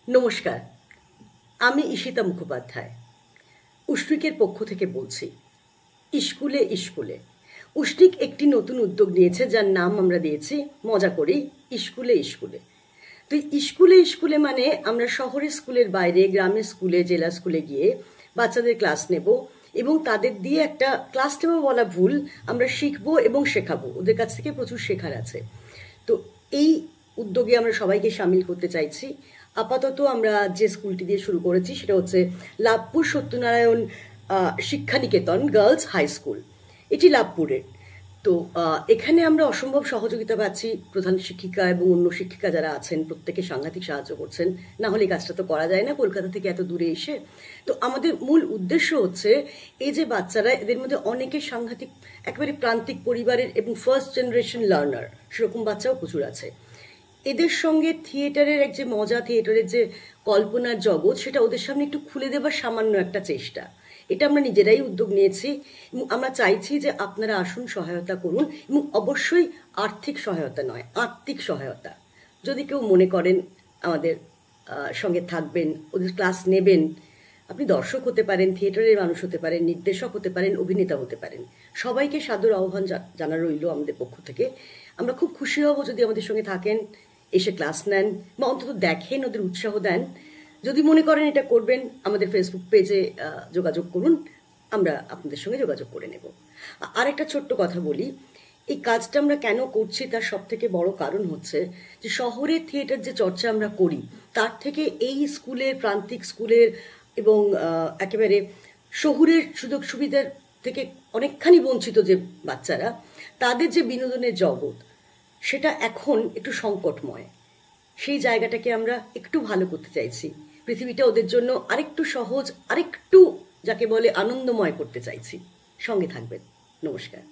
নমস্কার, আমি ঈশিতা মুখোপাধ্যায় উষ্ণিকের পক্ষ থেকে বলছি। স্কুলে স্কুলে উষ্ণিক একটি নতুন উদ্যোগ নিয়েছে, যার নাম আমরা দিয়েছি মজা করেই স্কুলে স্কুলে। তো স্কুলে স্কুলে মানে আমরা শহরের স্কুলের বাইরে গ্রামের স্কুলে, জেলা স্কুলে গিয়ে বাচ্চাদের ক্লাস নেব এবং তাদের দিয়ে একটা ক্লাস নেব বলা ভুল, আমরা শিখবো এবং শেখাবো। ওদের কাছ থেকে প্রচুর শেখার আছে। তো এই উদ্যোগে আমরা সবাইকে সামিল করতে চাইছি। আপাতত আমরা যে স্কুলটি দিয়ে শুরু করেছি সেটা হচ্ছে Labhpur Satyanarayan শিক্ষানিকেতন girls high school. এটি লাভপুরের। তো এখানে আমরা অসম্ভব সহযোগিতা পাচ্ছি। প্রধান শিক্ষিকা এবং অন্য শিক্ষিকা যারা আছেন প্রত্যেকে সাংঘাতিক সাহায্য করছেন, না হলে কাজটা তো করা যায় না কলকাতা থেকে এত দূরে এসে। তো আমাদের মূল উদ্দেশ্য হচ্ছে এই যে বাচ্চারা, এদের মধ্যে অনেকে সাংঘাতিক একেবারে প্রান্তিক পরিবারের এবং ফার্স্ট জেনারেশন লার্নার, সেরকম বাচ্চাও প্রচুর আছে। এদের সঙ্গে থিয়েটারের এক যে মজা, থিয়েটারের যে কল্পনার জগৎ, সেটা ওদের সামনে একটু খুলে দেবার সামান্য একটা চেষ্টা। এটা আমরা নিজেরাই উদ্যোগ নিয়েছি এবং আমরা চাইছি যে আপনারা আসুন, সহায়তা করুন, এবং অবশ্যই আর্থিক সহায়তা নয়, আত্মিক সহায়তা। যদি কেউ মনে করেন আমাদের সঙ্গে থাকবেন, ওদের ক্লাস নেবেন, আপনি দর্শক হতে পারেন, থিয়েটারের মানুষ হতে পারেন, নির্দেশক হতে পারেন, অভিনেতা হতে পারেন। সবাইকে সাদর আহ্বান জানা রইল আমাদের পক্ষ থেকে। আমরা খুব খুশি হব যদি আমাদের সঙ্গে থাকেন, এসে ক্লাস নেন বা অন্তত দেখেন, ওদের উৎসাহ দেন। যদি মনে করেন এটা করবেন, আমাদের ফেসবুক পেজে যোগাযোগ করুন, আমরা আপনাদের সঙ্গে যোগাযোগ করে নেব। আর একটা ছোট্ট কথা বলি, এই কাজটা আমরা কেন করছি তার সব থেকে বড় কারণ হচ্ছে যে শহরের থিয়েটার যে চর্চা আমরা করি, তার থেকে এই স্কুলের, প্রান্তিক স্কুলের এবং একেবারে শহুরের সুযোগ সুবিধার থেকে অনেকখানি বঞ্চিত যে বাচ্চারা, তাদের যে বিনোদনের জগৎ, সেটা এখন একটু সংকটময়। সেই জায়গাটাকে আমরা একটু ভালো করতে চাইছি। পৃথিবীটা ওদের জন্য আরেকটু সহজ, আরেকটু যাকে বলে আনন্দময় করতে চাইছি। সঙ্গে থাকবেন। নমস্কার।